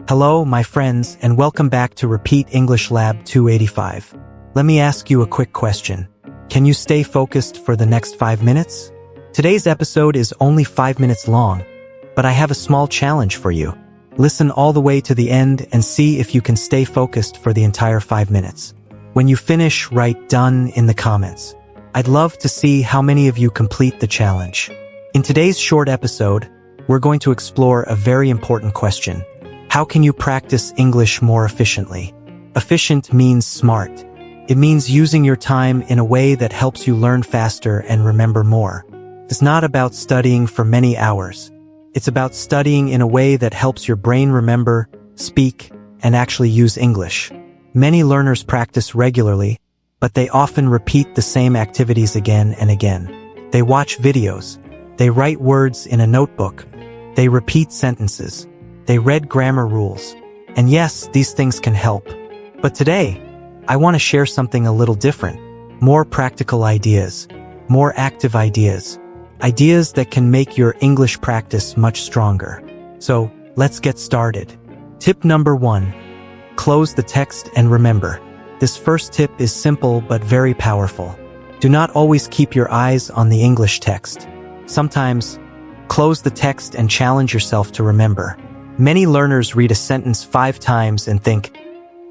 Hello, my friends, and welcome back to Repeat English Lab 285. Let me ask you a quick question. Can you stay focused for the next 5 minutes? Today's episode is only 5 minutes long, but I have a small challenge for you. Listen all the way to the end and see if you can stay focused for the entire 5 minutes. When you finish, write "done" in the comments. I'd love to see how many of you complete the challenge. In today's short episode, we're going to explore a very important question. How can you practice English more efficiently? Efficient means smart. It means using your time in a way that helps you learn faster and remember more. It's not about studying for many hours. It's about studying in a way that helps your brain remember, speak, and actually use English. Many learners practice regularly, but they often repeat the same activities again and again. They watch videos. They write words in a notebook. They repeat sentences. They read grammar rules. And yes, these things can help. But today, I want to share something a little different. More practical ideas. More active ideas. Ideas that can make your English practice much stronger. So, let's get started. Tip number 1. Close the text and remember. This first tip is simple but very powerful. Do not always keep your eyes on the English text. Sometimes, close the text and challenge yourself to remember. Many learners read a sentence 5 times and think,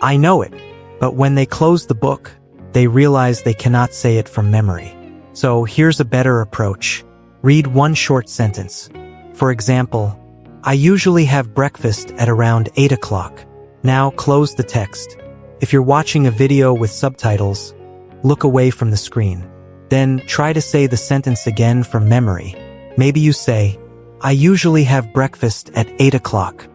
"I know it," but when they close the book, they realize they cannot say it from memory. So here's a better approach. Read one short sentence. For example, "I usually have breakfast at around 8 o'clock. Now close the text. If you're watching a video with subtitles, look away from the screen. Then try to say the sentence again from memory. Maybe you say, "I usually have breakfast at 8 o'clock.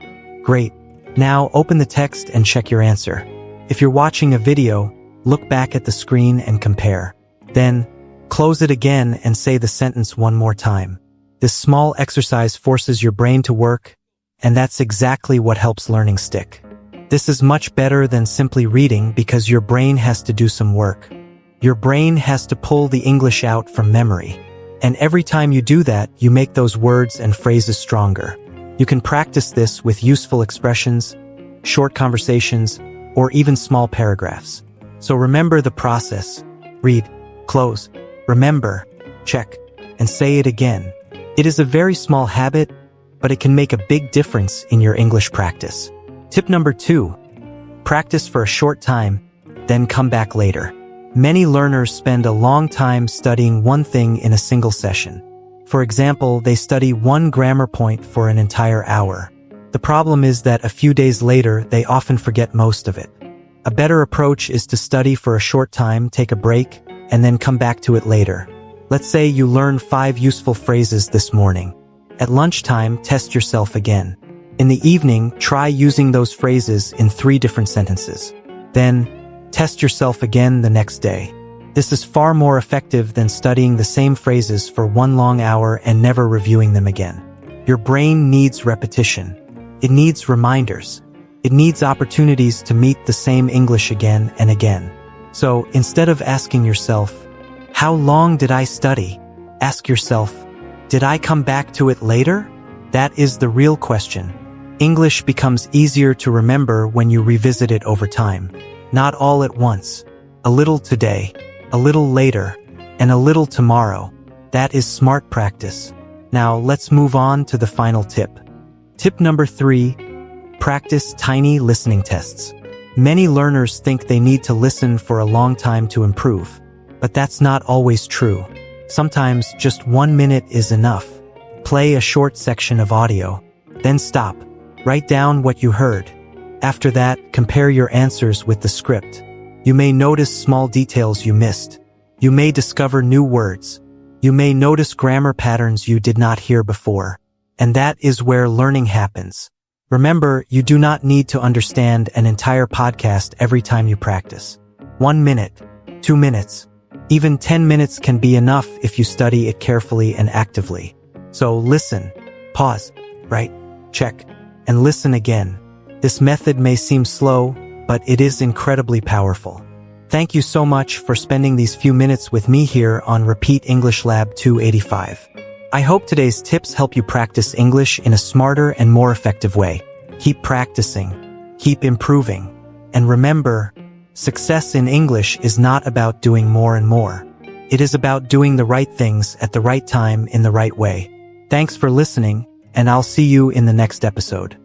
Great. Now open the text and check your answer. If you're watching a video, look back at the screen and compare. Then, close it again and say the sentence one more time. This small exercise forces your brain to work, and that's exactly what helps learning stick. This is much better than simply reading because your brain has to do some work. Your brain has to pull the English out from memory. And every time you do that, you make those words and phrases stronger. You can practice this with useful expressions, short conversations, or even small paragraphs. So remember the process. Read, close, remember, check, and say it again. It is a very small habit, but it can make a big difference in your English practice. Tip number 2. Practice for a short time, then come back later. Many learners spend a long time studying one thing in a single session. For example, they study one grammar point for an entire hour. The problem is that a few days later, they often forget most of it. A better approach is to study for a short time, take a break, and then come back to it later. Let's say you learn 5 useful phrases this morning. At lunchtime, test yourself again. In the evening, try using those phrases in 3 different sentences. Then, test yourself again the next day. This is far more effective than studying the same phrases for 1 long hour and never reviewing them again. Your brain needs repetition. It needs reminders. It needs opportunities to meet the same English again and again. So, instead of asking yourself, "How long did I study?" ask yourself, "Did I come back to it later?" That is the real question. English becomes easier to remember when you revisit it over time. Not all at once. A little today, a little later, and a little tomorrow. That is smart practice. Now let's move on to the final tip. Tip number 3. Practice tiny listening tests. Many learners think they need to listen for a long time to improve, but that's not always true. Sometimes just 1 minute is enough. Play a short section of audio, then stop. Write down what you heard. After that, compare your answers with the script. You may notice small details you missed. You may discover new words. You may notice grammar patterns you did not hear before. And that is where learning happens. Remember, you do not need to understand an entire podcast every time you practice. 1 minute, 2 minutes, even 10 minutes can be enough if you study it carefully and actively. So listen, pause, write, check, and listen again. This method may seem slow, but it is incredibly powerful. Thank you so much for spending these few minutes with me here on Repeat English Lab 285. I hope today's tips help you practice English in a smarter and more effective way. Keep practicing, keep improving, and remember, success in English is not about doing more and more. It is about doing the right things at the right time in the right way. Thanks for listening, and I'll see you in the next episode.